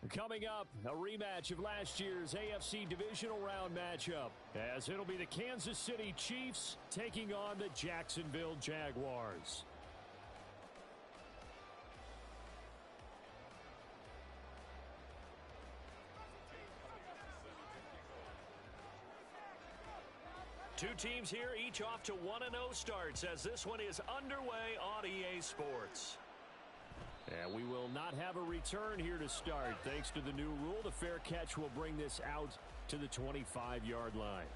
Coming up, a rematch of last year's AFC Divisional Round matchup, as it'll be the Kansas City Chiefs taking on the Jacksonville Jaguars. Two teams here, each off to 1-0 starts as this one is underway on EA Sports. And we will not have a return here to start. Thanks to the new rule, the fair catch will bring this out to the 25-yard line.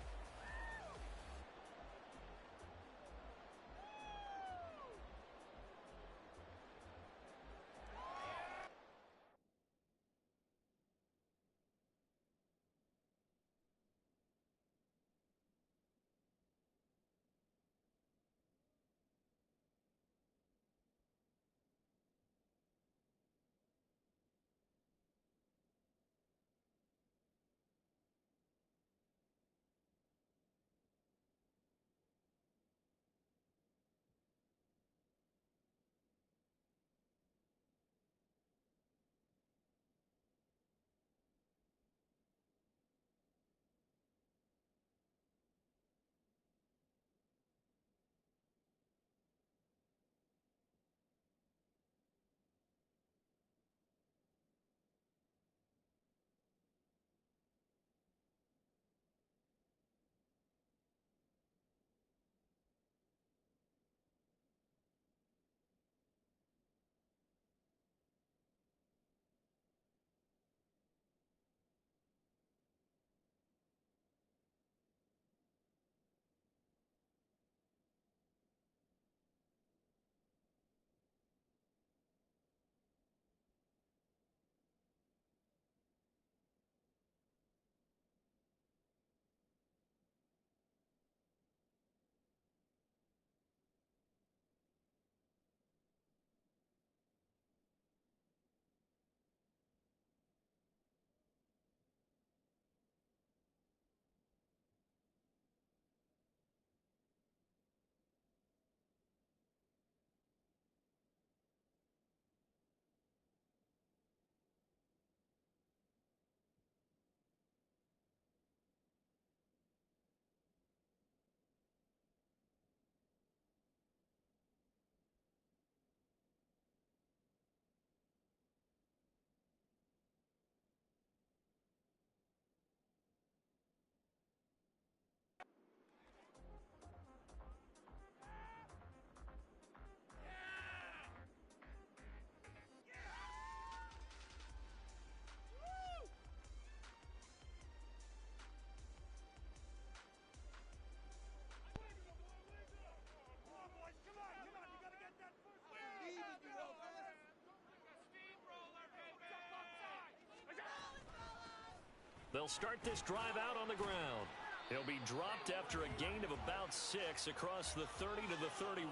They'll start this drive out on the ground. He'll be dropped after a gain of about 6 across the 30 to the 31.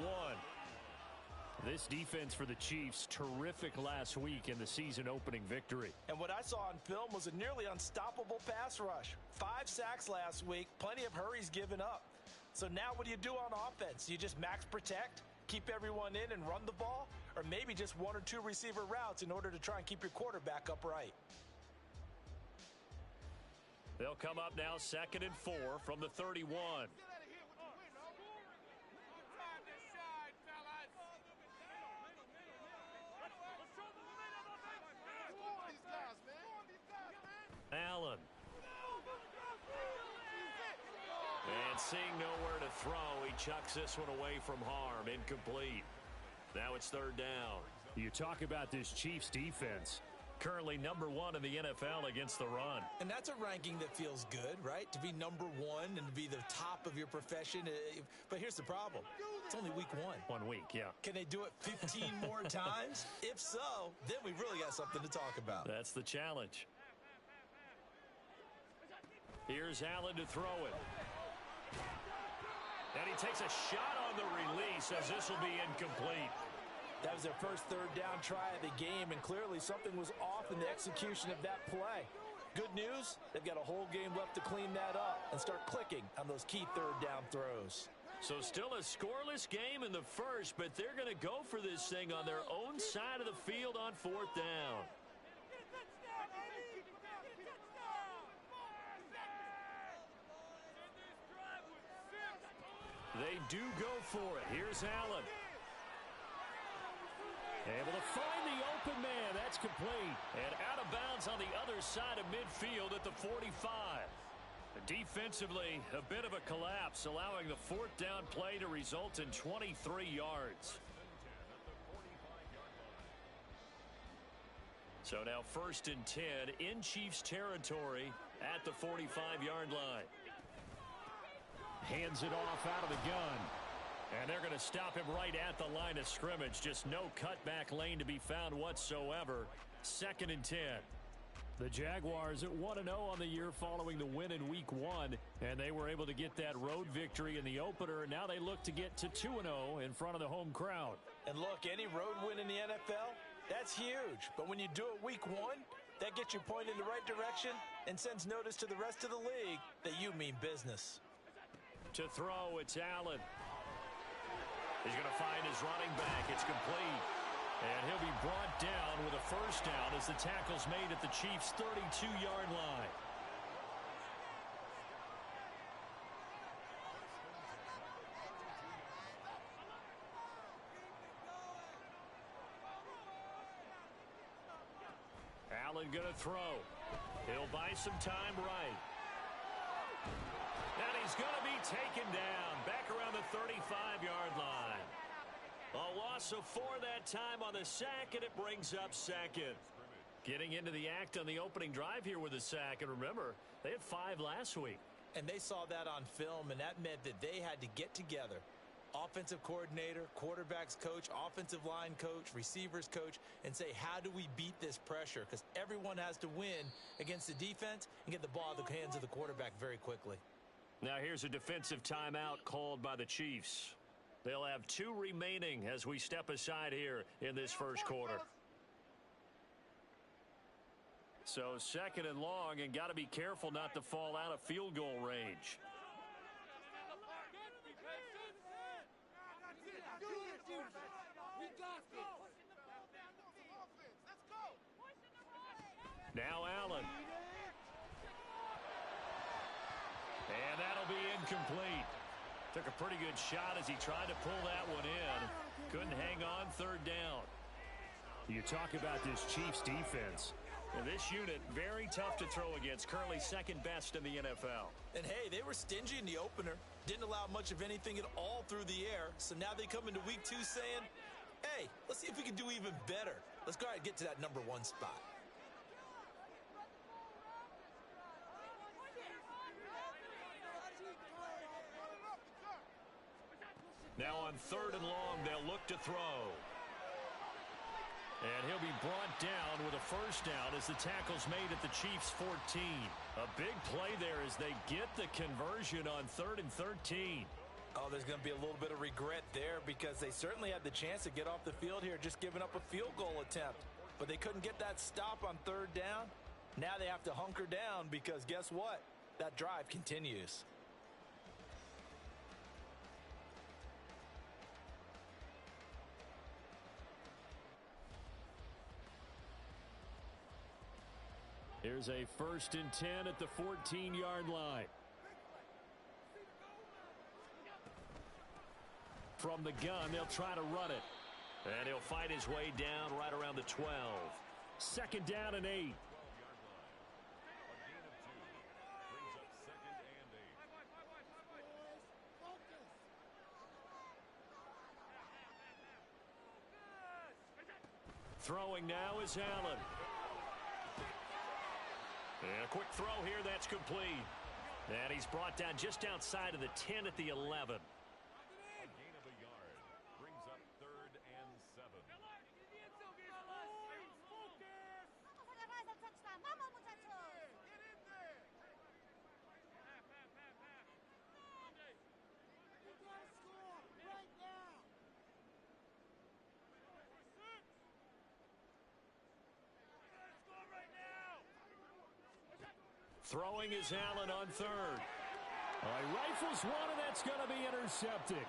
This defense for the Chiefs, terrific last week in the season-opening victory. And what I saw on film was a nearly unstoppable pass rush. 5 sacks last week, plenty of hurries given up. So now what do you do on offense? You just max protect, keep everyone in and run the ball? Or maybe just 1 or 2 receiver routes in order to try and keep your quarterback upright? They'll come up now 2nd and 4 from the 31. Allen. And seeing nowhere to throw, he chucks this one away from harm. Incomplete. Now it's 3rd down. You talk about this Chiefs defense. Currently number 1 in the NFL against the run. And that's a ranking that feels good, right? To be number 1 and to be the top of your profession. But here's the problem. It's only week 1. 1 week, yeah. Can they do it 15 more times? If so, then we really got something to talk about. That's the challenge. Here's Allen to throw it. And he takes a shot on the release as this will be incomplete. That was their first 3rd down try of the game, and clearly something was off in the execution of that play. Good news, they've got a whole game left to clean that up and start clicking on those key 3rd down throws. So still a scoreless game in the first, but they're going to go for this thing on their own side of the field on 4th down. They do go for it. Here's Allen. Able to find the open man. That's complete. And out of bounds on the other side of midfield at the 45. Defensively, a bit of a collapse, allowing the fourth down play to result in 23 yards. So now 1st and 10 in Chiefs territory at the 45-yard line. Hands it off out of the gun. And they're going to stop him right at the line of scrimmage. Just no cutback lane to be found whatsoever. 2nd and 10. The Jaguars at 1-0 on the year following the win in Week 1. And they were able to get that road victory in the opener. And now they look to get to 2-0 in front of the home crowd. And look, any road win in the NFL, that's huge. But when you do it Week 1, that gets you pointed in the right direction and sends notice to the rest of the league that you mean business. To throw, it's Allen. He's going to find his running back. It's complete. And he'll be brought down with a first down as the tackle's made at the Chiefs' 32-yard line. Allen going to throw. He'll buy some time right. And he's going to be taken down back around the 35-yard line. A loss of 4 that time on the sack, and it brings up 2nd. Getting into the act on the opening drive here with a sack. And remember, they had 5 last week. And they saw that on film, and that meant that they had to get together. Offensive coordinator, quarterbacks coach, offensive line coach, receivers coach, and say, how do we beat this pressure? Because everyone has to win against the defense and get the ball in the hands of the quarterback very quickly. Now here's a defensive timeout called by the Chiefs. They'll have 2 remaining as we step aside here in this first quarter. So 2nd and long, and got to be careful not to fall out of field goal range. Now Allen. And that'll be incomplete. Took a pretty good shot as he tried to pull that one in. Couldn't hang on 3rd down. You talk about this Chiefs defense. And this unit, very tough to throw against. Currently 2nd best in the NFL. And hey, they were stingy in the opener. Didn't allow much of anything at all through the air. So now they come into Week 2 saying, hey, let's see if we can do even better. Let's go ahead and get to that number 1 spot. Now on 3rd and long, they'll look to throw. And he'll be brought down with a first down as the tackle's made at the Chiefs' 14. A big play there as they get the conversion on 3rd and 13. Oh, there's going to be a little bit of regret there because they certainly had the chance to get off the field here just giving up a field goal attempt. But they couldn't get that stop on 3rd down. Now they have to hunker down because guess what? That drive continues. Here's a 1st and 10 at the 14-yard line. From the gun, they'll try to run it. And he'll fight his way down right around the 12. 2nd down and 8. Throwing now is Allen. And a quick throw here, that's complete. And he's brought down just outside of the 10 at the 11. A gain of a yard brings up 3rd and 7. Throwing is Allen on 3rd. All right, rifles one, and that's going to be intercepted.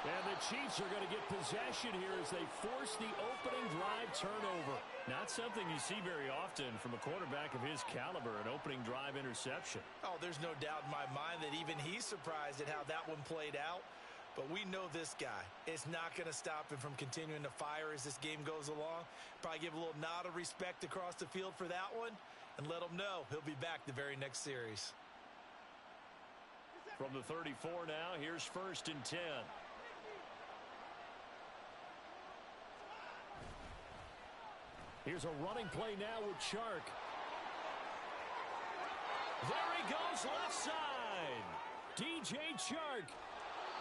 And the Chiefs are going to get possession here as they force the opening drive turnover. Not something you see very often from a quarterback of his caliber, an opening drive interception. Oh, there's no doubt in my mind that even he's surprised at how that one played out. But we know this guy. It's not going to stop him from continuing to fire as this game goes along. Probably give a little nod of respect across the field for that one and let him know he'll be back the very next series. From the 34 now, here's 1st and 10. Here's a running play now with Chark. There he goes left side. DJ Chark.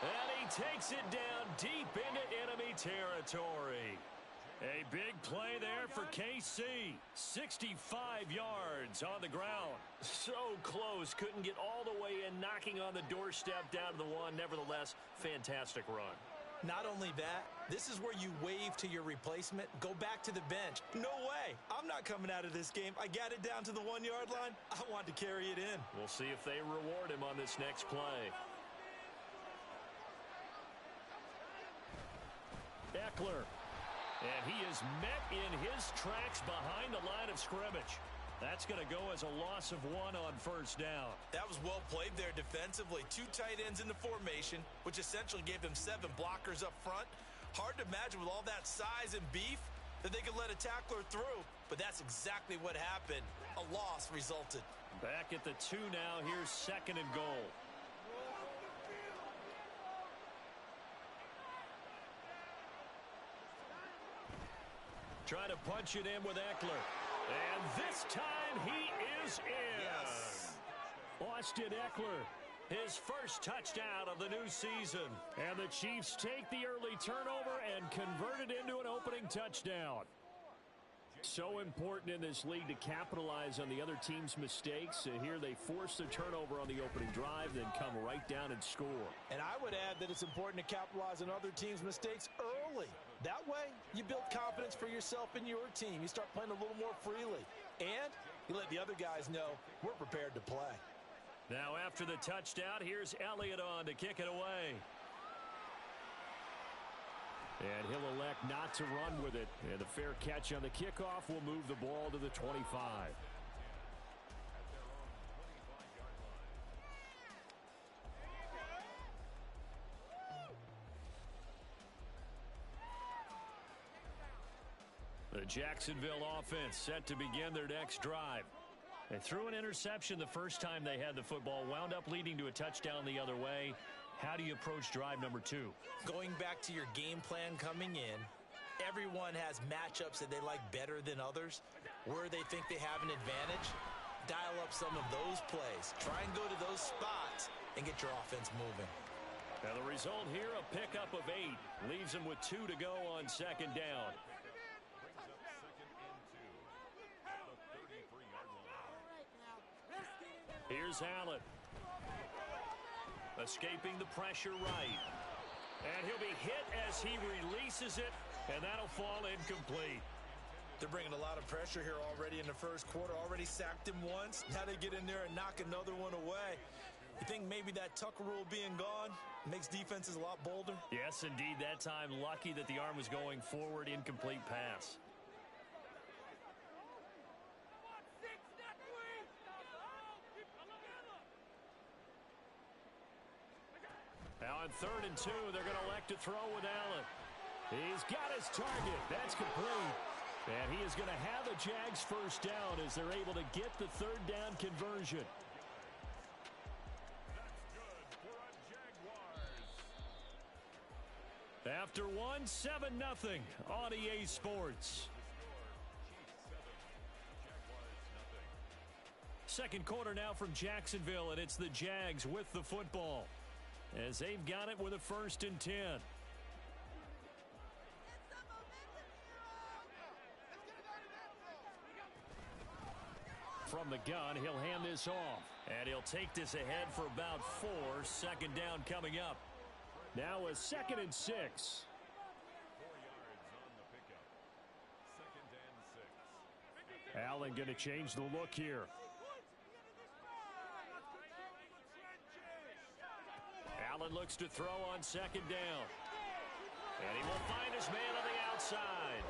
And he takes it down deep into enemy territory. A big play there for KC. 65 yards on the ground. So close. Couldn't get all the way in, knocking on the doorstep down to the one. Nevertheless, fantastic run. Not only that, this is where you wave to your replacement, go back to the bench. No way. I'm not coming out of this game. I got it down to the 1-yard line. I want to carry it in. We'll see if they reward him on this next play. Eckler. And he is met in his tracks behind the line of scrimmage. That's going to go as a loss of 1 on 1st down. That was well played there defensively. 2 tight ends in the formation, which essentially gave them 7 blockers up front. Hard to imagine with all that size and beef that they could let a tackler through, but that's exactly what happened. A loss resulted. Back at the 2 now. Here's 2nd and goal. Trying to punch it in with Eckler. And this time he is in. Yes. Austin Eckler, his first touchdown of the new season. And the Chiefs take the early turnover and convert it into an opening touchdown. So important in this league to capitalize on the other team's mistakes. Here they force the turnover on the opening drive, then come right down and score. And I would add that it's important to capitalize on other teams' mistakes early. That way, you build confidence for yourself and your team. You start playing a little more freely. And you let the other guys know we're prepared to play. Now after the touchdown, here's Elliott on to kick it away. And he'll elect not to run with it. And the fair catch on the kickoff will move the ball to the 25. The Jacksonville offense set to begin their next drive. They threw an interception the first time they had the football, wound up leading to a touchdown the other way. How do you approach drive number 2? Going back to your game plan coming in, everyone has matchups that they like better than others. Where they think they have an advantage, dial up some of those plays. Try and go to those spots and get your offense moving. Now the result here, a pickup of 8. Leaves them with 2 to go on 2nd down. Here's Allen. Escaping the pressure right. And he'll be hit as he releases it, and that'll fall incomplete. They're bringing a lot of pressure here already in the first quarter. Already sacked him once. Now they get in there and knock another one away. You think maybe that Tucker rule being gone makes defenses a lot bolder? Yes, indeed. That time, lucky that the arm was going forward. Incomplete pass. Now on 3rd and 2, they're going to elect to throw with Allen. He's got his target. That's complete. And he is going to have a Jags first down as they're able to get the 3rd down conversion. After 1, 7-0 on EA Sports. Second quarter now from Jacksonville, and it's the Jags with the football as they've got it with a 1st and 10. From the gun, he'll hand this off, and he'll take this ahead for about 4. 2nd down coming up. Now a 2nd and 6. 4 yards on the pickup. 2nd and 6. Allen going to change the look here. Allen looks to throw on 2nd down. And he will find his man on the outside.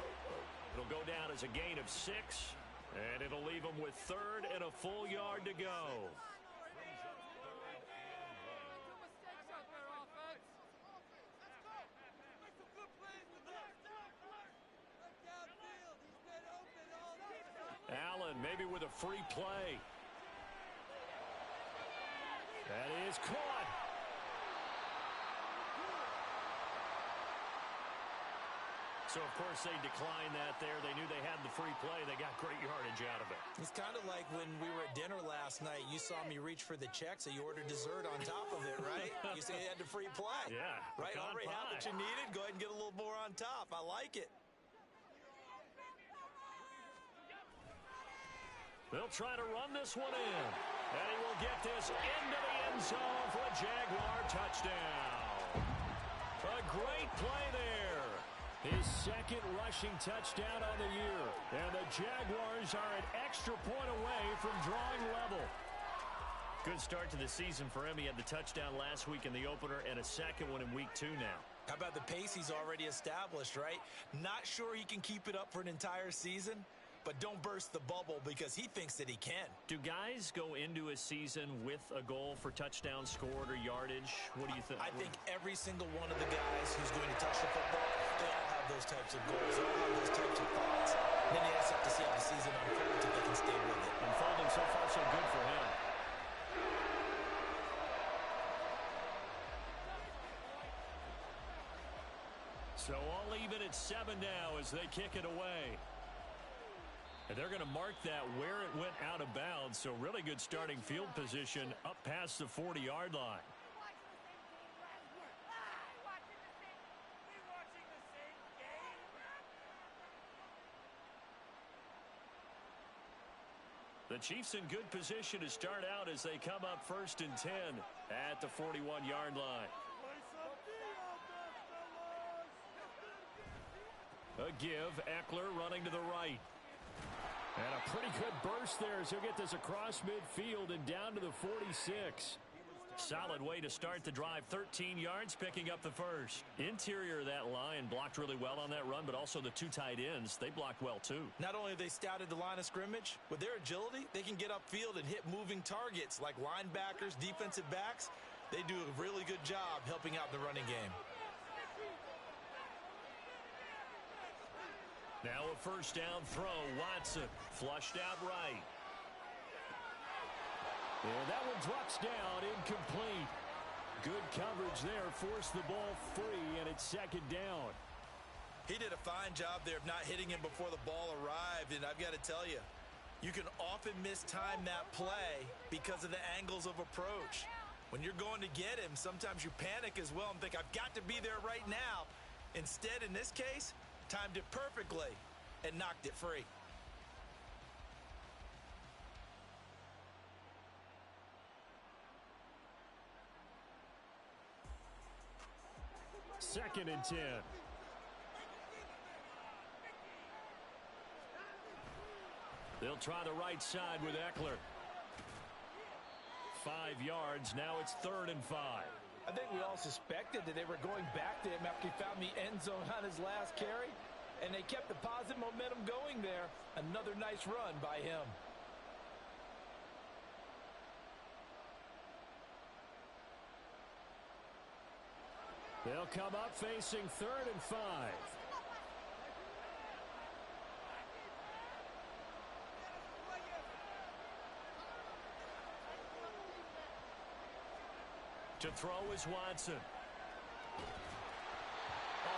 It'll go down as a gain of 6, and it'll leave him with 3rd and a full yard to go. Allen maybe with a free play. That is caught. So, of course, they declined that there. They knew they had the free play. They got great yardage out of it. It's kind of like when we were at dinner last night. You saw me reach for the check, so you ordered dessert on top of it, right? You said you had the free play. Yeah. Right? Already have what you needed. Go ahead and get a little more on top. I like it. They'll try to run this one in. And he will get this into the end zone for a Jaguar touchdown. A great play there. His 2nd rushing touchdown on the year. And the Jaguars are an extra point away from drawing level. Good start to the season for him. He had the touchdown last week in the opener and a 2nd one in week 2 now. How about the pace he's already established, right? Not sure he can keep it up for an entire season, but don't burst the bubble because he thinks that he can. Do guys go into a season with a goal for touchdown scored or yardage? What do you think? I think every single one of the guys who's going to touch the football, they all have those types of goals. They all have those types of thoughts. And then you just have to see how the season unfolds if they can stay with it. Unfolding so far so good for him. So all even at 7 now as they kick it away. And they're going to mark that where it went out of bounds. So really good starting field position up past the 40-yard line. The Chiefs in good position to start out as they come up 1st and 10 at the 41-yard line. A give, Eckler running to the right. And a pretty good burst there as he'll get this across midfield and down to the 46. Solid way to start the drive. 13 yards, picking up the 1st. Interior of that line blocked really well on that run, but also the 2 tight ends, they blocked well too. Not only have they scouted the line of scrimmage, with their agility, they can get upfield and hit moving targets like linebackers, defensive backs. They do a really good job helping out the running game. Now a 1st down throw. Watson flushed out right. And that one drops down, incomplete. Good coverage there, forced the ball free, and it's 2nd down. He did a fine job there of not hitting him before the ball arrived, and I've got to tell you, you can often mistime that play because of the angles of approach. When you're going to get him, sometimes you panic as well and think, I've got to be there right now. Instead, in this case, timed it perfectly and knocked it free. Second and 10. They'll try the right side with Eckler. 5 yards. Now it's 3rd and 5. I think we all suspected that they were going back to him after he found the end zone on his last carry, and they kept the positive momentum going there. Another nice run by him. They'll come up facing 3rd and 5. To throw is Watson. A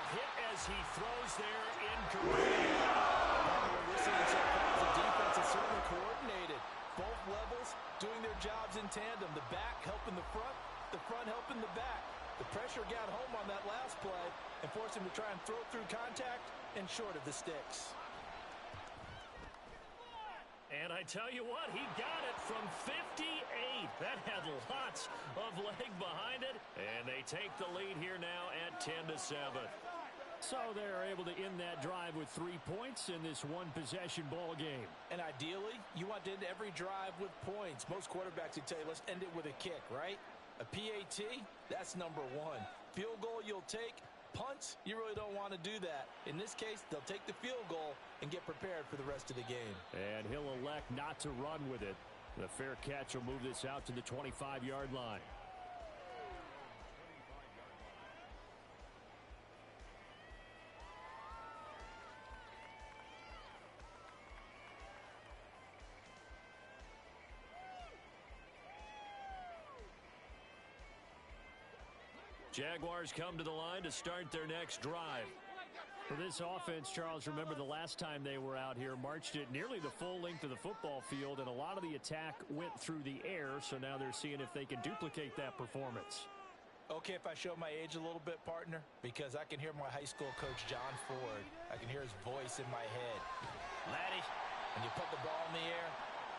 hit as he throws there, incorrect. We're seeing so far the defense is certainly coordinated. Both levels doing their jobs in tandem. The back helping the front helping the back. The pressure got home on that last play and forced him to try and throw through contact and short of the sticks. And I tell you what, he got it from 58. That had lots of leg behind it. And they take the lead here now at 10-7. So they're able to end that drive with 3 points in this one-possession ball game. And ideally, you want to end every drive with points. Most quarterbacks would tell you, let's end it with a kick, right? A PAT, that's number 1. Field goal you'll take, punts, you really don't want to do that. In this case, they'll take the field goal and get prepared for the rest of the game. And he'll elect not to run with it. The fair catch will move this out to the 25-yard line. Jaguars come to the line to start their next drive. For this offense, Charles, remember the last time they were out here, marched it nearly the full length of the football field, and a lot of the attack went through the air, so now they're seeing if they can duplicate that performance. Okay, if I show my age a little bit, partner, because I can hear my high school coach, John Ford. I can hear his voice in my head. Laddie, when you put the ball in the air,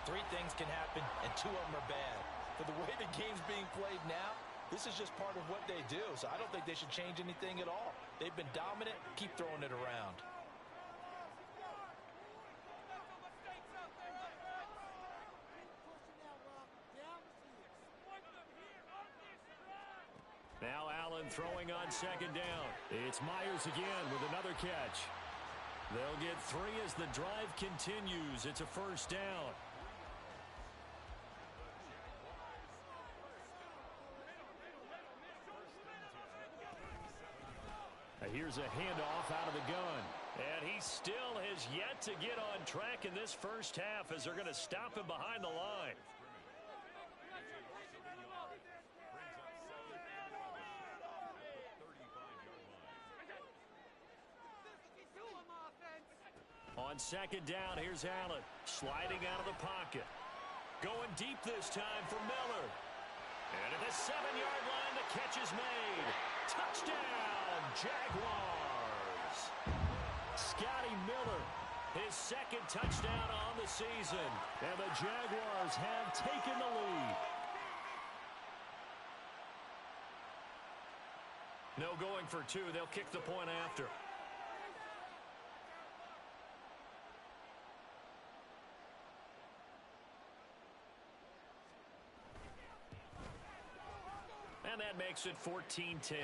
3 things can happen, and 2 of them are bad. For the way the game's being played now, this is just part of what they do, so I don't think they should change anything at all. They've been dominant. Keep throwing it around. Now Allen throwing on second down. It's Myers again with another catch. They'll get 3 as the drive continues. It's a first down. Here's a handoff out of the gun. And he still has yet to get on track in this first half as they're going to stop him behind the line. On second down, here's Allen sliding out of the pocket. Going deep this time for Miller. And at the 7-yard line, the catch is made. Touchdown, Jaguars. Scotty Miller, his second touchdown on the season. And the Jaguars have taken the lead. No going for 2. They'll kick the point after. And that makes it 14-10.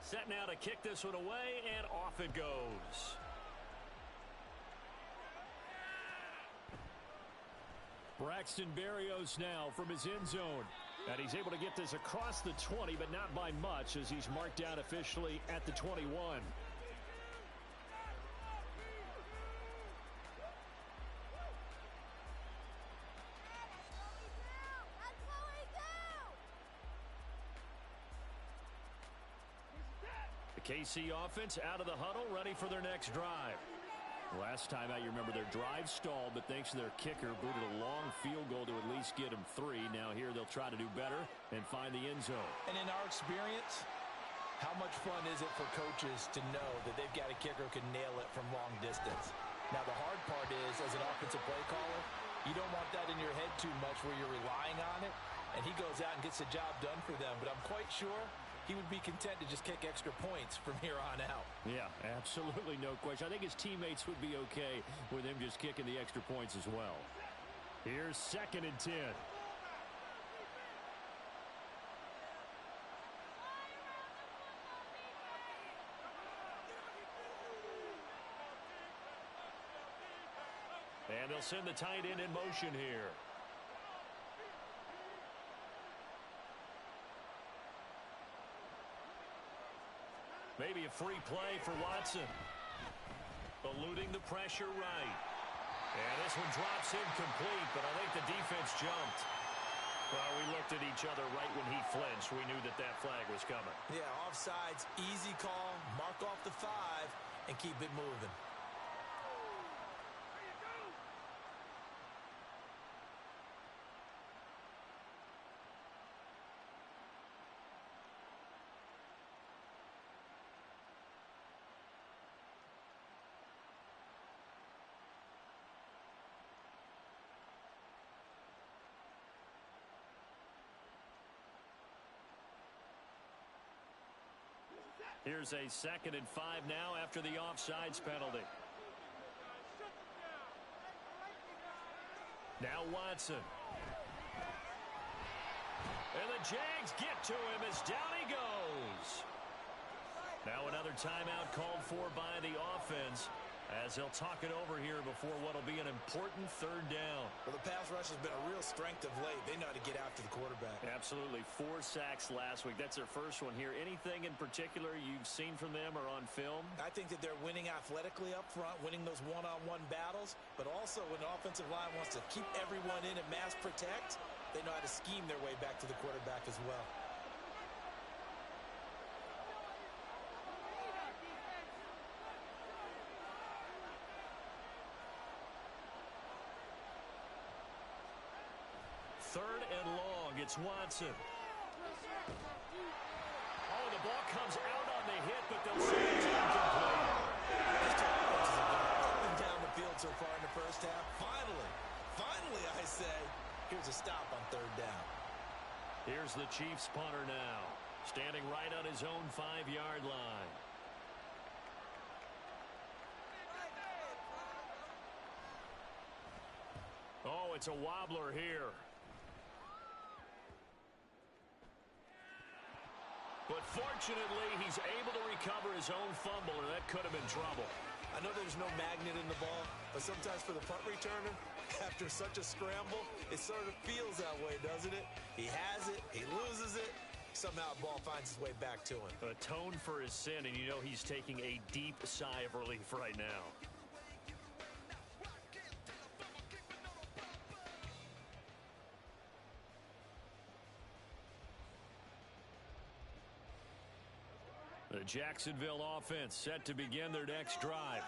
Set now to kick this one away, and off it goes. Braxton Berrios now from his end zone. And he's able to get this across the 20, but not by much, as he's marked down officially at the 21. KC offense out of the huddle, ready for their next drive. Last time out, you remember their drive stalled, but thanks to their kicker, booted a long field goal to at least get them 3. Now here they'll try to do better and find the end zone. And in our experience, how much fun is it for coaches to know that they've got a kicker who can nail it from long distance? Now the hard part is, as an offensive play caller, you don't want that in your head too much where you're relying on it, and he goes out and gets the job done for them. But I'm quite sure he would be content to just kick extra points from here on out. Yeah, absolutely no question. I think his teammates would be okay with him just kicking the extra points as well. Here's 2nd and 10. And they'll send the tight end in motion here. Maybe a free play for Watson. Eluding the pressure right. And this one drops incomplete, but I think the defense jumped. Well, we looked at each other right when he flinched. We knew that that flag was coming. Yeah, offsides, easy call, mark off the 5, and keep it moving. Here's a 2nd and 5 now after the offsides penalty. Now Watson. And the Jags get to him as down he goes. Now another timeout called for by the offense as they'll talk it over here before what will be an important 3rd down. Well, the pass rush has been a real strength of late. They know how to get after the quarterback. Absolutely. 4 sacks last week. That's their first one here. Anything in particular you've seen from them or on film? I think that they're winning athletically up front, winning those one-on-one battles, but also when the offensive line wants to keep everyone in and mass protect, they know how to scheme their way back to the quarterback as well. Third and long. It's Watson. Oh, the ball comes out on the hit, but they'll say it's incomplete. These two offenses have gone up and down the field so far in the first half. Finally, I say, here's a stop on 3rd down. Here's the Chiefs punter now, standing right on his own 5-yard line. Oh, it's a wobbler here. But fortunately, he's able to recover his own fumble, and that could have been trouble. I know there's no magnet in the ball, but sometimes for the punt returner, after such a scramble, it sort of feels that way, doesn't it? He has it, he loses it, somehow the ball finds its way back to him. Atone for his sin, and you know he's taking a deep sigh of relief right now. The Jacksonville offense set to begin their next drive.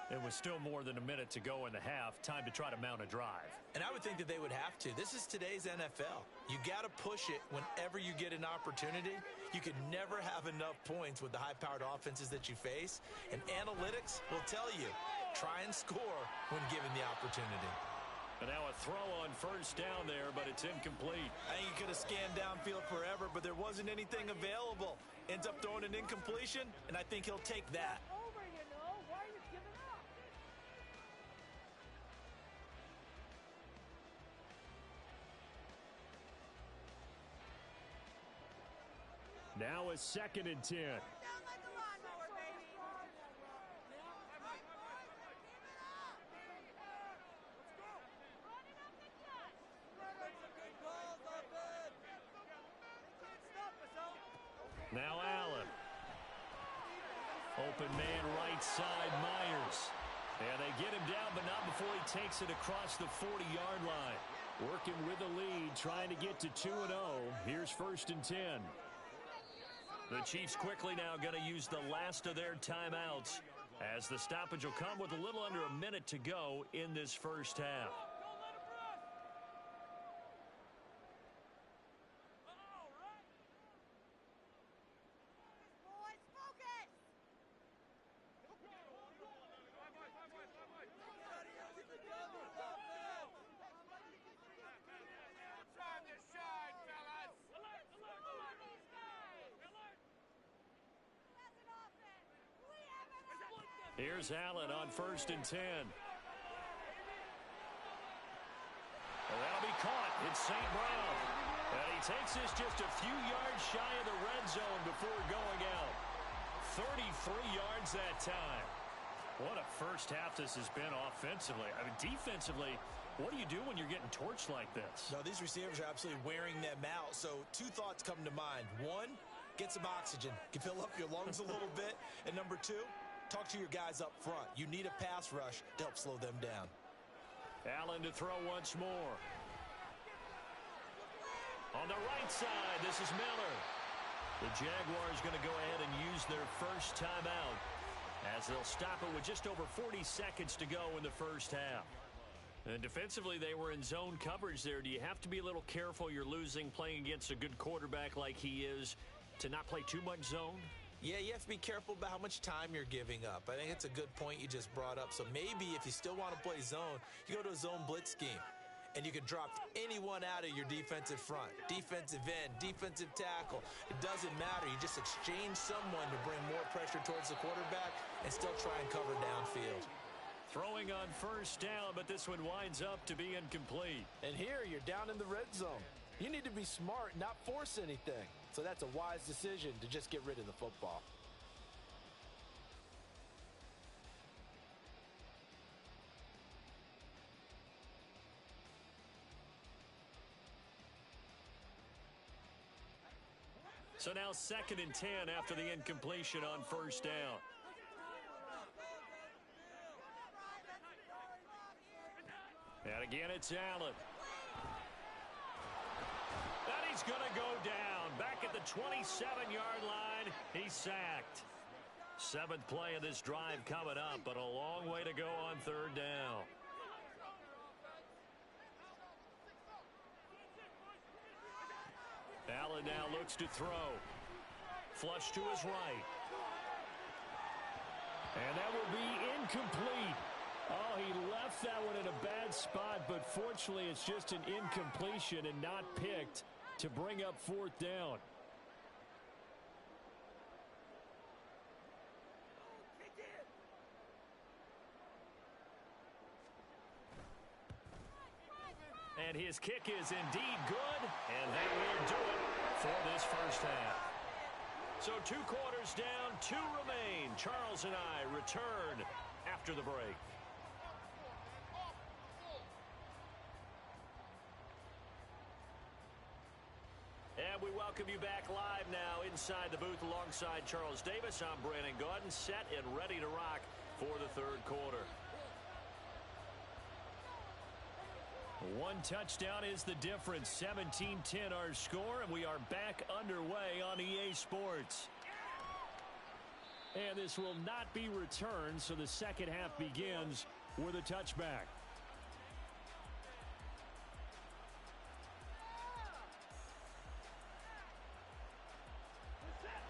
It was still more than a minute to go in the half. Time to try to mount a drive. And I would think that they would have to. This is today's NFL. You got to push it whenever you get an opportunity. You can never have enough points with the high-powered offenses that you face. And analytics will tell you, try and score when given the opportunity. And now a throw on 1st down there, but it's incomplete. I think you could have scanned downfield forever, but there wasn't anything available. Ends up throwing an incompletion, and I think he'll take that. Now a 2nd and 10. Now Allen. Open man right side, Myers. And they get him down, but not before he takes it across the 40-yard line. Working with the lead, trying to get to 2-0. Here's 1st and 10. The Chiefs quickly now going to use the last of their timeouts as the stoppage will come with a little under a minute to go in this first half. Here's Allen on 1st and 10. And that'll be caught. It's St. Brown. And he takes this just a few yards shy of the red zone before going out. 33 yards that time. What a first half this has been offensively. I mean, defensively, what do you do when you're getting torched like this? No, these receivers are absolutely wearing them out. So 2 thoughts come to mind. 1, get some oxygen. You can fill up your lungs a little bit. And number 2, talk to your guys up front. You need a pass rush to help slow them down. Allen to throw once more. On the right side, this is Miller. The Jaguars going to go ahead and use their first timeout as they'll stop it with just over 40 seconds to go in the first half. And defensively, they were in zone coverage there. Do you have to be a little careful you're losing playing against a good quarterback like he is to not play too much zone? Yeah, you have to be careful about how much time you're giving up. I think it's a good point you just brought up. So maybe if you still want to play zone, you go to a zone blitz scheme. and you can drop anyone out of your defensive front. Defensive end, defensive tackle. It doesn't matter. You just exchange someone to bring more pressure towards the quarterback and still try and cover downfield. Throwing on first down, but this one winds up to be incomplete. And here you're down in the red zone. You need to be smart, not force anything. So that's a wise decision to just get rid of the football. So now 2nd and 10 after the incompletion on first down. And again, it's Allen. And he's going to go down. Back at the 27-yard line, he's sacked. 7th play of this drive coming up, but a long way to go on 3rd down. Allen now looks to throw. Flush to his right. And that will be incomplete. Oh, he left that one in a bad spot, but fortunately it's just an incompletion and not picked to bring up 4th down. And his kick is indeed good, and that will do it for this first half. So 2 quarters down, 2 remain. Charles and I return after the break. And we welcome you back live now inside the booth alongside Charles Davis. I'm Brandon Gaudin, set and ready to rock for the 3rd quarter. 1 touchdown is the difference. 17-10 our score, and we are back underway on EA Sports. And this will not be returned, so the second half begins with a touchback.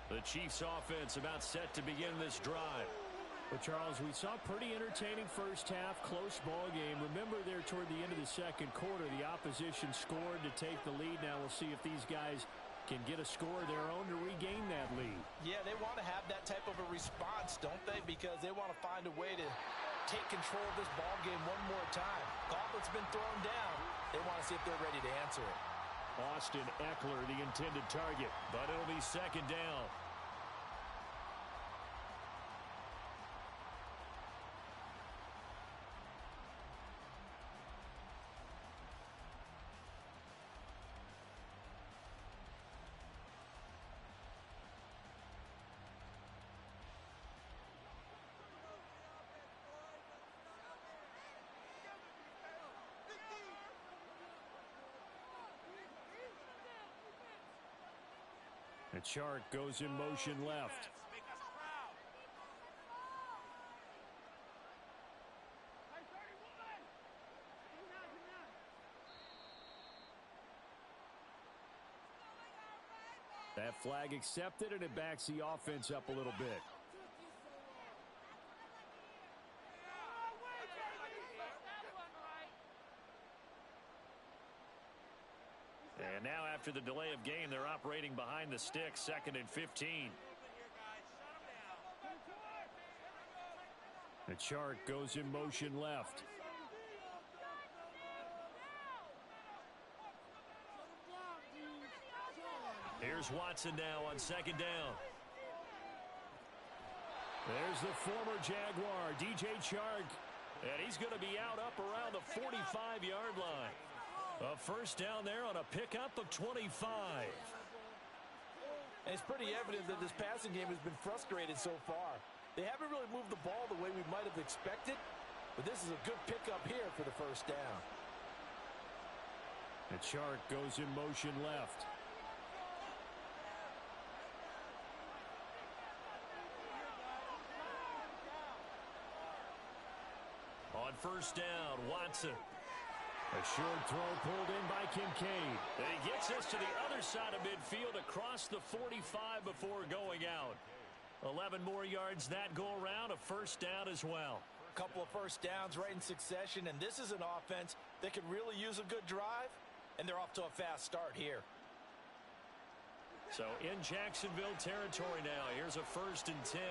The Chiefs offense about set to begin this drive. Well, Charles, we saw a pretty entertaining first half, close ball game. Remember there toward the end of the 2nd quarter, the opposition scored to take the lead. Now we'll see if these guys can get a score of their own to regain that lead. Yeah, they want to have that type of a response, don't they? Because they want to find a way to take control of this ball game one more time. Gauntlet's been thrown down. They want to see if they're ready to answer it. Austin Eckler, the intended target, but it'll be 2nd down. And Chark goes in motion left. That flag accepted, and it backs the offense up a little bit. And now after the delay of game, they're operating behind the sticks, 2nd and 15. And Chark goes in motion left. Here's Watson now on 2nd down. There's the former Jaguar, DJ Chark. And he's going to be out up around the 45-yard line. A first down there on a pickup of 25. And it's pretty evident that this passing game has been frustrated so far. They haven't really moved the ball the way we might have expected, but this is a good pickup here for the first down. And Chark goes in motion left. On first down, Watson. A short throw pulled in by Kincaid. And he gets us to the other side of midfield across the 45 before going out. 11 more yards that go around, a first down as well. A couple of first downs right in succession, and this is an offense They could really use a good drive, and they're off to a fast start here. So in Jacksonville territory now. Here's a 1st and 10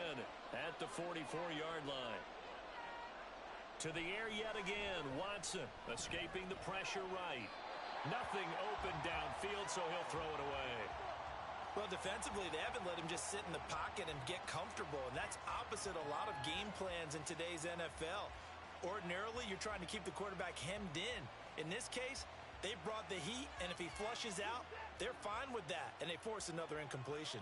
at the 44-yard line. To the air yet again. Watson escaping the pressure right. Nothing open downfield, so he'll throw it away. Well, defensively, they haven't let him just sit in the pocket and get comfortable, and that's opposite a lot of game plans in today's NFL. Ordinarily, you're trying to keep the quarterback hemmed in. In this case, they brought the heat, and if he flushes out, they're fine with that, and they force another incompletion.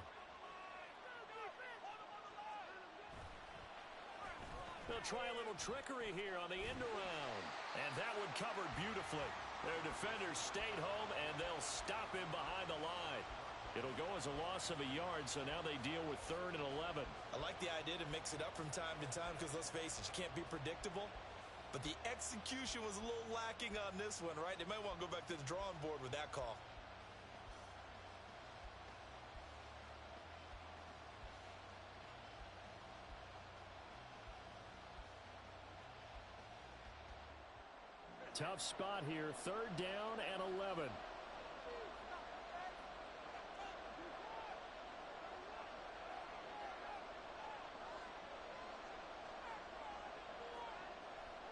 They'll try a little trickery here on the end around, and that one covered beautifully. Their defenders stayed home, and they'll stop him behind the line. It'll go as a loss of a yard, so now they deal with 3rd and 11. I like the idea to mix it up from time to time because, let's face it, you can't be predictable. But the execution was a little lacking on this one, right? They might want to go back to the drawing board with that call. Tough spot here, 3rd down and 11.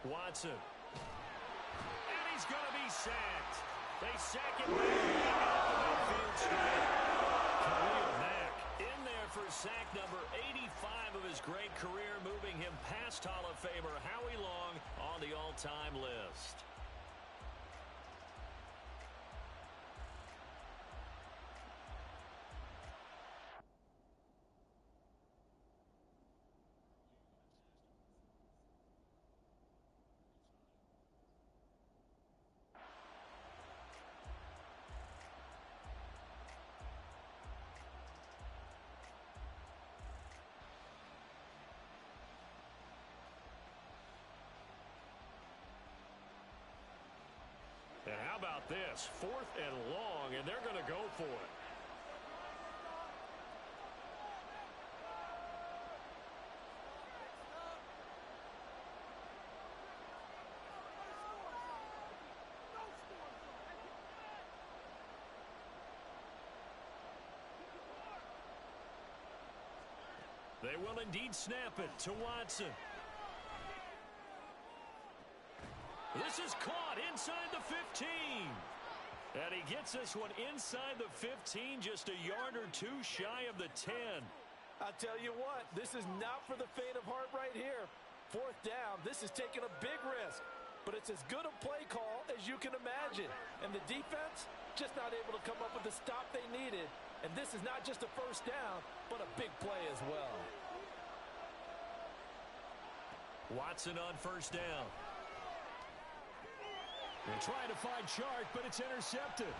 Watson. And he's going to be sacked. They sack him back at the midfield straight. Khalil Mack in there for sack number 85 of his great career, moving him past Hall of Famer Howie Long on the all-time list. And how about this? 4th and long, and they're going to go for it. They will indeed snap it to Watson. This is caught inside the 15. And he gets this one inside the 15, just a yard or two shy of the 10. I'll tell you what, this is not for the faint of heart right here. 4th down, this is taking a big risk. But it's as good a play call as you can imagine. And the defense, just not able to come up with the stop they needed. And this is not just a 1st down, but a big play as well. Watson on 1st down. They're trying to find Chark, but it's intercepted.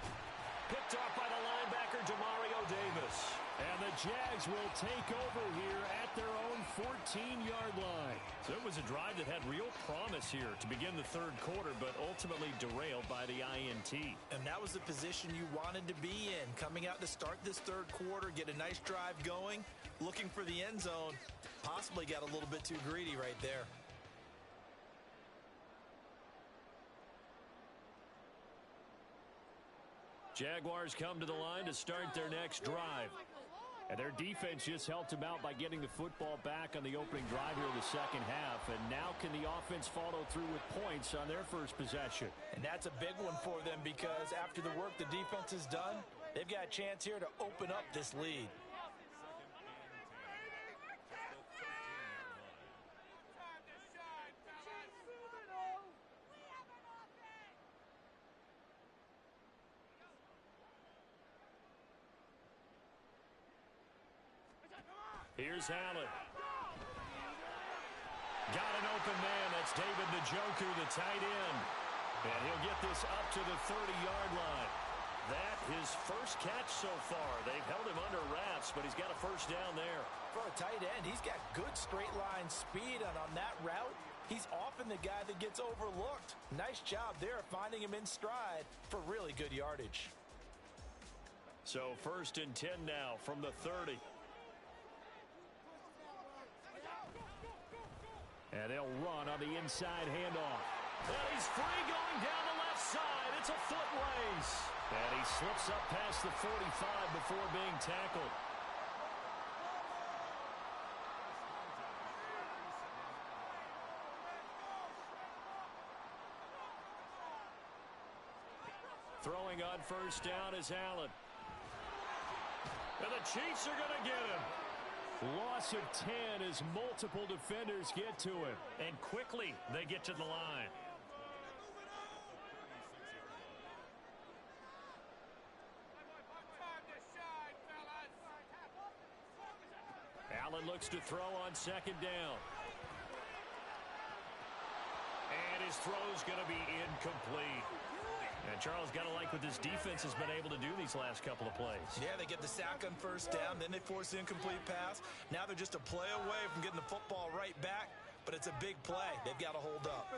Picked off by the linebacker, Demario Davis. And the Jags will take over here at their own 14-yard line. So it was a drive that had real promise here to begin the 3rd quarter, but ultimately derailed by the INT. And that was the position you wanted to be in. Coming out to start this 3rd quarter, get a nice drive going, looking for the end zone. Possibly got a little bit too greedy right there. Jaguars come to the line to start their next drive. And their defense just helped them out by getting the football back on the opening drive here in the 2nd half. And now can the offense follow through with points on their first possession? And that's a big one for them because after the work the defense has done, they've got a chance here to open up this lead. Here's Allen. Got an open man. That's David Njoku, the tight end. And he'll get this up to the 30-yard line. That his first catch so far. They've held him under wraps, but he's got a 1st down there. For a tight end, he's got good straight line speed, and on that route, he's often the guy that gets overlooked. Nice job there finding him in stride for really good yardage. So 1st and 10 now from the 30. And they'll run on the inside handoff. And he's free going down the left offside. It's a foot race. And he slips up past the 45 before being tackled. Throwing on first down is Allen. And the Chiefs are going to get him. Loss of 10 as multiple defenders get to him. And quickly they get to the line. Allen looks to throw on second down. And his throw's going to be incomplete. And Charles, got to like what this defense has been able to do these last couple of plays. Yeah, they get the sack on first down, then they force the incomplete pass. Now they're just a play away from getting the football right back, but it's a big play. They've got to hold up.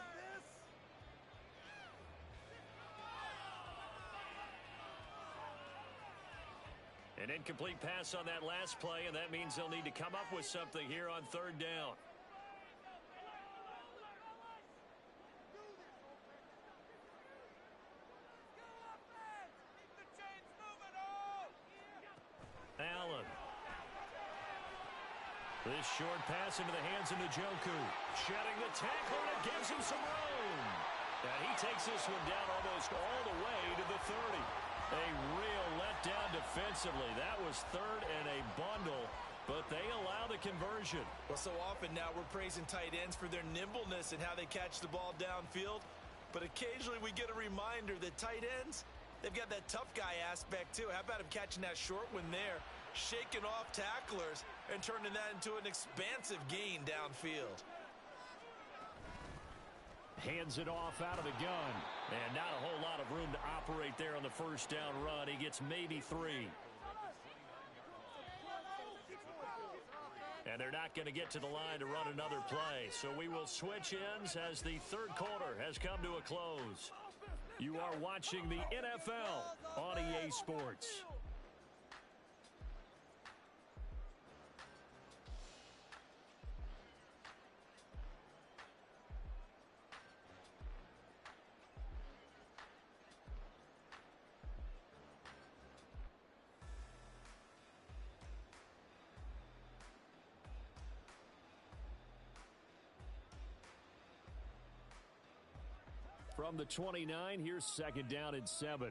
An incomplete pass on that last play, and that means they'll need to come up with something here on third down. Allen. This short pass into the hands of Njoku. Shedding the tackle, and it gives him some room. And he takes this one down almost all the way to the 30. A real letdown defensively. That was third and a bundle, but they allow the conversion. Well, so often now we're praising tight ends for their nimbleness and how they catch the ball downfield. But occasionally we get a reminder that tight ends, they've got that tough guy aspect too. How about him catching that short one there, shaking off tacklers, and turning that into an expansive gain downfield? Hands it off out of the gun. And not a whole lot of room to operate there on the first down run. He gets maybe 3. And they're not going to get to the line to run another play. So we will switch ends as the third quarter has come to a close. You are watching the NFL on EA Sports. From the 29, here's second down and 7.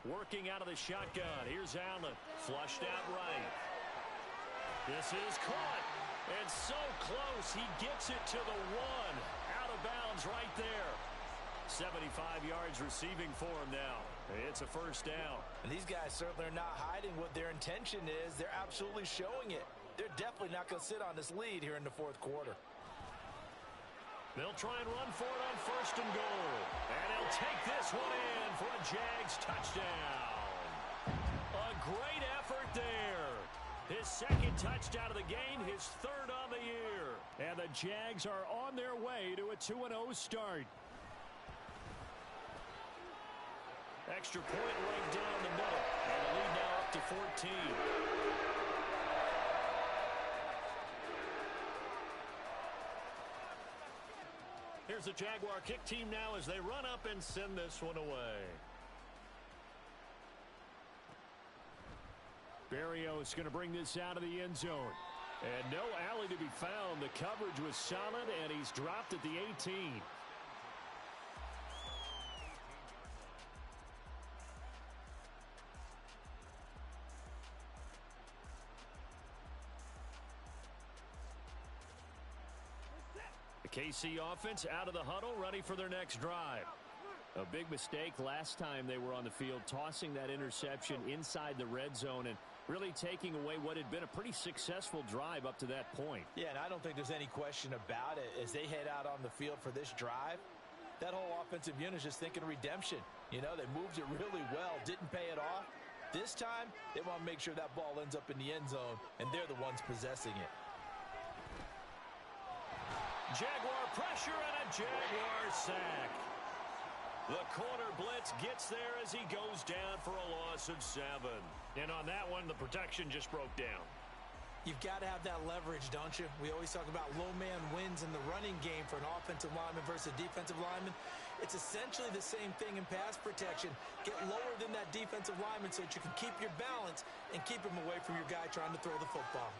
Working out of the shotgun. Here's Allen. Flushed out right. This is caught. And so close. He gets it to the 1. Out of bounds right there. 75 yards receiving for him now. It's a first down. And these guys certainly are not hiding what their intention is. They're absolutely showing it. They're definitely not going to sit on this lead here in the fourth quarter. They'll try and run for it on first and goal. And he'll take this one in for a Jags touchdown. A great effort there. His second touchdown of the game, his third on the year. And the Jags are on their way to a 2-0 start. Extra point right down the middle. And the lead now up to 14. Here's the Jaguar kick team now as they run up and send this one away. Berrios going to bring this out of the end zone. And no alley to be found. The coverage was solid, and he's dropped at the 18. The KC offense out of the huddle, ready for their next drive. A big mistake last time they were on the field, tossing that interception inside the red zone and really taking away what had been a pretty successful drive up to that point. Yeah, and I don't think there's any question about it. As they head out on the field for this drive, that whole offensive unit is just thinking redemption. You know, they moved it really well, didn't pay it off. This time, they want to make sure that ball ends up in the end zone, and they're the ones possessing it. Jaguar pressure and a Jaguar sack. The corner blitz gets there as he goes down for a loss of 7. And on that one, the protection just broke down. You've got to have that leverage, don't you? We always talk about low man wins in the running game for an offensive lineman versus a defensive lineman. It's essentially the same thing in pass protection. Get lower than that defensive lineman so that you can keep your balance and keep him away from your guy trying to throw the football.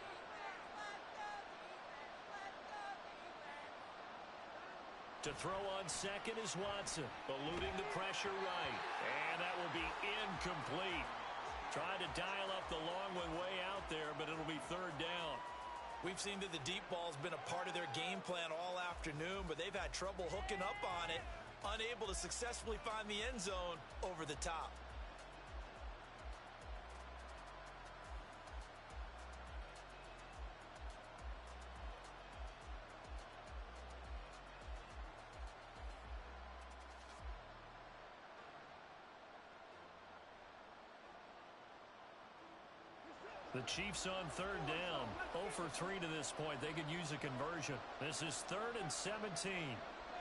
To throw on second is Watson, eluding the pressure right. And that will be incomplete. Trying to dial up the long one way out there, but it'll be third down. We've seen that the deep ball's been a part of their game plan all afternoon, but they've had trouble hooking up on it, unable to successfully find the end zone over the top. The Chiefs on third down. 0 for 3 to this point. They could use a conversion. This is 3rd and 17.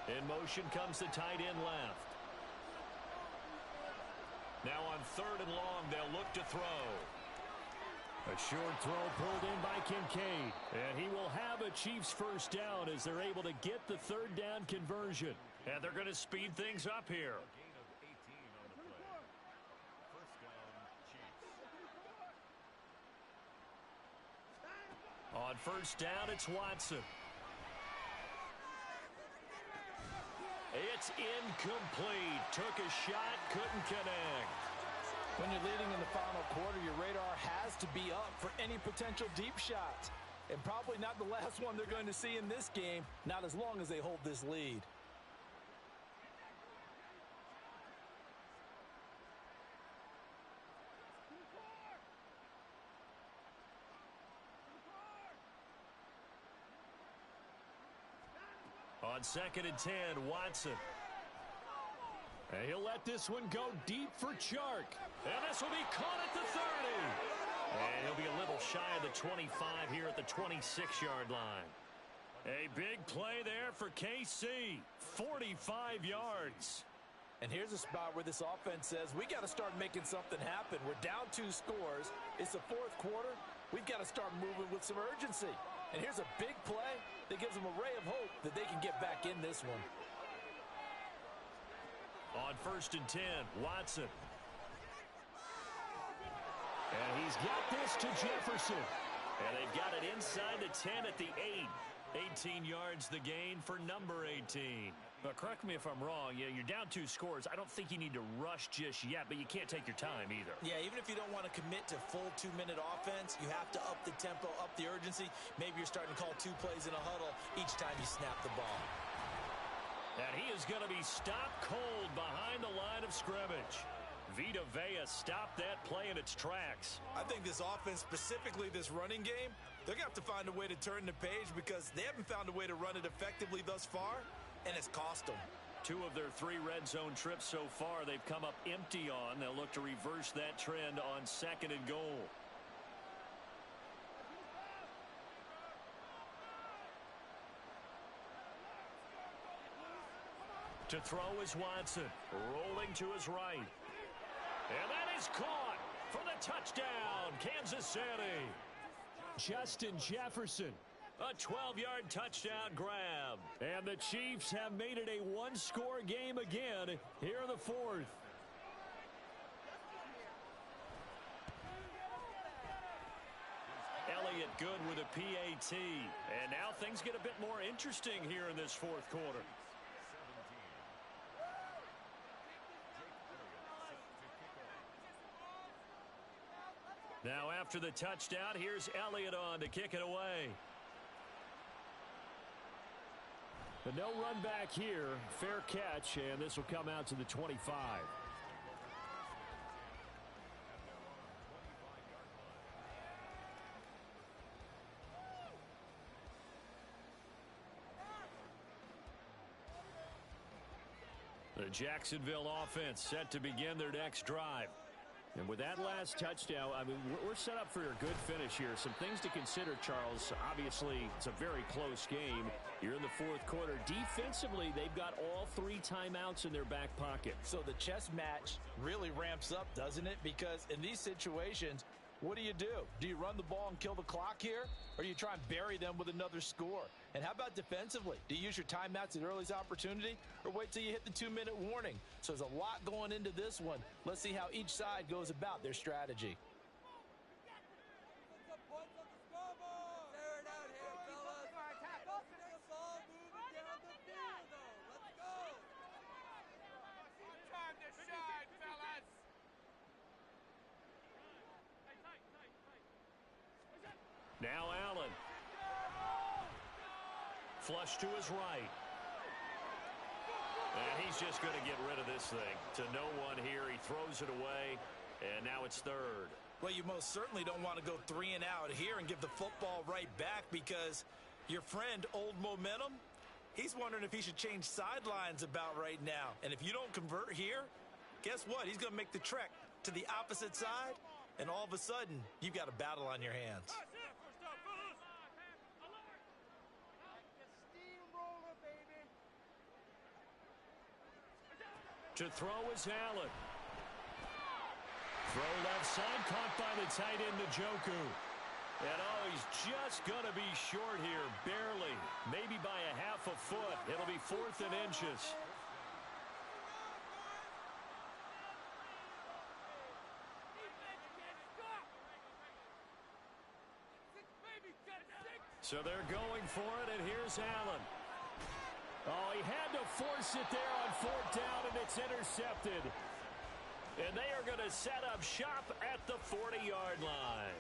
In motion comes the tight end left. Now on 3rd and long, they'll look to throw. A short throw pulled in by Kincaid. And he will have a Chiefs first down as they're able to get the third down conversion. And they're going to speed things up here. On first down, it's Watson. It's incomplete. Took a shot, couldn't connect. When you're leading in the final quarter, your radar has to be up for any potential deep shots. And probably not the last one they're going to see in this game, not as long as they hold this lead. On 2nd and 10, Watson. And he'll let this one go deep for Chark. And this will be caught at the 30. And he'll be a little shy of the 25 here at the 26-yard line. A big play there for KC. 45 yards. And here's a spot where this offense says, we got to start making something happen. We're down 2 scores. It's the 4th quarter. We've got to start moving with some urgency. And here's a big play that gives them a ray of hope that they can get back in this one. On 1st and 10, Watson. And he's got this to Jefferson. And they've got it inside the 10 at the 8. 18 yards the gain for number 18. But correct me if I'm wrong. Yeah, you're down 2 scores. I don't think you need to rush just yet, but you can't take your time either. Yeah, even if you don't want to commit to full 2-minute offense, you have to up the tempo, up the urgency. Maybe you're starting to call 2 plays in a huddle each time you snap the ball. And he is going to be stopped cold behind the line of scrimmage. Vita Vea stopped that play in its tracks. I think this offense, specifically this running game, they're going to have to find a way to turn the page because they haven't found a way to run it effectively thus far. And it's cost them. 2 of their 3 red zone trips so far they've come up empty on. They'll look to reverse that trend on 2nd and goal. To throw is Watson. Rolling to his right. And that is caught for the touchdown, Kansas City. Justin Jefferson. A 12-yard touchdown grab. And the Chiefs have made it a 1-score game again here in the 4th. Elliott good with a PAT. And now things get a bit more interesting here in this 4th quarter. Now after the touchdown, here's Elliott on to kick it away. But no run back here. Fair catch, and this will come out to the 25. The Jacksonville offense set to begin their next drive. And with that last touchdown, I mean, we're set up for a good finish here. Some things to consider, Charles. Obviously, it's a very close game. You're in the fourth quarter. Defensively, they've got all 3 timeouts in their back pocket. So the chess match really ramps up, doesn't it? Because in these situations, what do? Do you run the ball and kill the clock here? Or do you try and bury them with another score? And how about defensively? Do you use your timeouts at earliest opportunity? Or wait till you hit the 2-minute warning? So there's a lot going into this one. Let's see how each side goes about their strategy. Now Allen. Flush to his right. And he's just going to get rid of this thing. To no one here. He throws it away. And now it's third. Well, you most certainly don't want to go 3 and out here and give the football right back, because your friend, Old Momentum, he's wondering if he should change sidelines about right now. And if you don't convert here, guess what? He's going to make the trek to the opposite side, and all of a sudden, you've got a battle on your hands. To throw is Allen. Throw left side, caught by the tight end, Njoku. And he's just going to be short here, barely. Maybe by a half a foot. It'll be 4th and inches. So they're going for it, and here's Allen. Oh, he had to force it there on 4th down, and it's intercepted. And they are going to set up shop at the 40-yard line.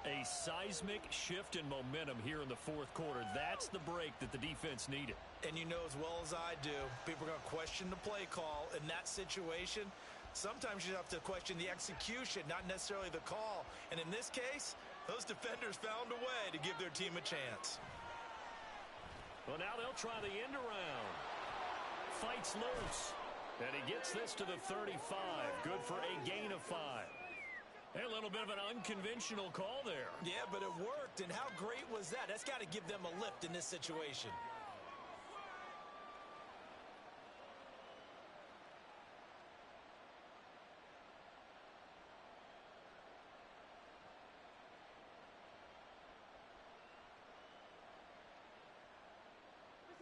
A seismic shift in momentum here in the fourth quarter. That's the break that the defense needed. And you know as well as I do, people are going to question the play call in that situation. Sometimes you have to question the execution, not necessarily the call. And in this case, those defenders found a way to give their team a chance. Well, now they'll try the end around. Fights loose. And he gets this to the 35. Good for a gain of 5. A little bit of an unconventional call there. Yeah, but it worked. And how great was that? That's got to give them a lift in this situation.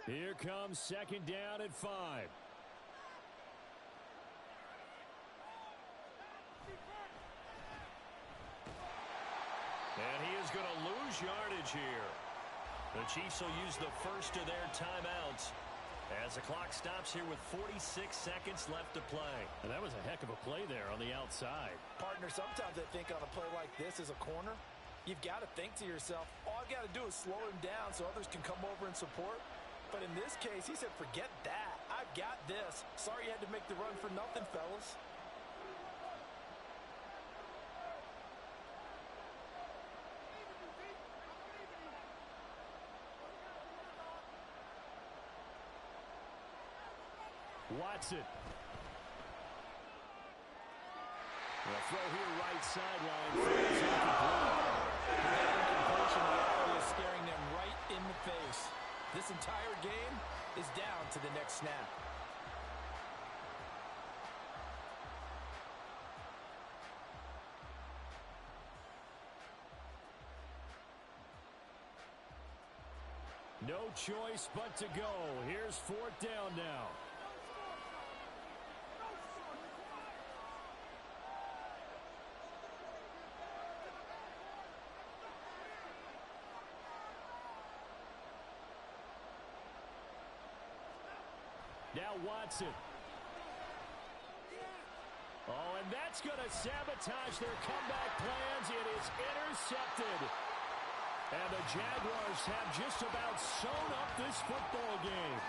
Here comes 2nd down at 5. And he is going to lose yardage here. The Chiefs will use the first of their timeouts as the clock stops here with 46 seconds left to play. And that was a heck of a play there on the outside. Partner, sometimes I think on a play like this as a corner, you've got to think to yourself, all I've got to do is slow him down so others can come over and support. But in this case, he said, forget that. I've got this. Sorry you had to make the run for nothing, fellas. Watson. The throw here right sideline. Incompletion reality is staring them right in the face. This entire game is down to the next snap. No choice but to go. Here's 4th down now. Now Watson. Oh, and that's going to sabotage their comeback plans. It is intercepted. And the Jaguars have just about sewn up this football game.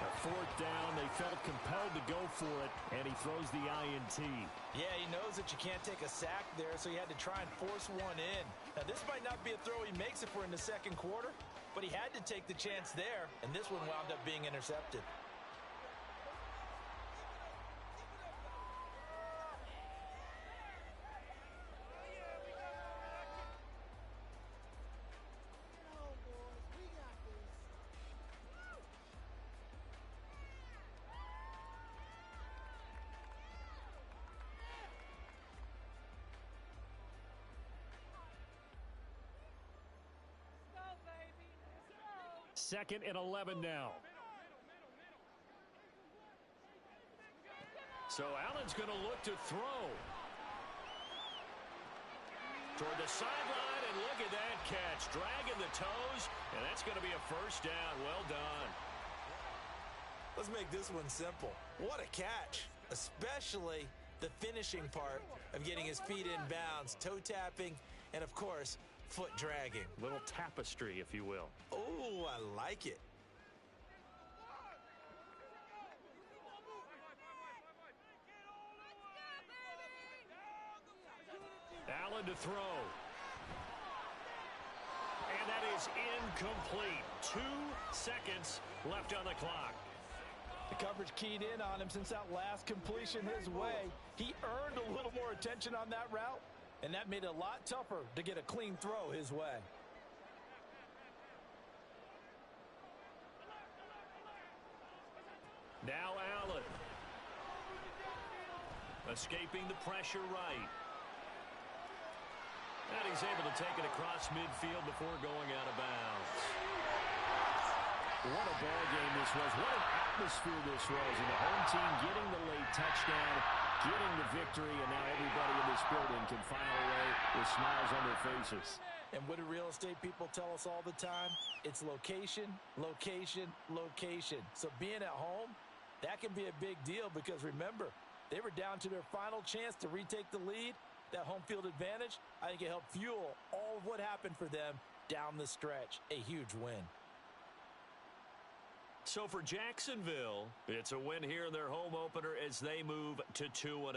A 4th down, they felt compelled to go for it, and he throws the INT. Yeah, he knows that you can't take a sack there, so he had to try and force one in. Now, this might not be a throw he makes if we're in the second quarter, but he had to take the chance there, and this one wound up being intercepted. 2nd and 11 now. So Allen's going to look to throw. Toward the sideline, and look at that catch. Dragging the toes, and that's going to be a first down. Well done. Let's make this one simple. What a catch, especially the finishing part of getting his feet in bounds, toe tapping, and of course, foot dragging. Little tapestry, if you will. Oh, I like it. Allen to throw. And that is incomplete. 2 seconds left on the clock. The coverage keyed in on him since that last completion his way. He earned a little more attention on that route, and that made it a lot tougher to get a clean throw his way. Now Allen. Escaping the pressure right. And he's able to take it across midfield before going out of bounds. What a ball game this was. What an atmosphere this was. And the home team getting the late touchdown, getting the victory, and now everybody in this building can file away with smiles on their faces. And what do real estate people tell us all the time? It's location, location, location. So being at home, that can be a big deal because remember, they were down to their final chance to retake the lead. That home field advantage, I think it helped fuel all of what happened for them down the stretch. A huge win. So for Jacksonville, it's a win here in their home opener as they move to 2-0.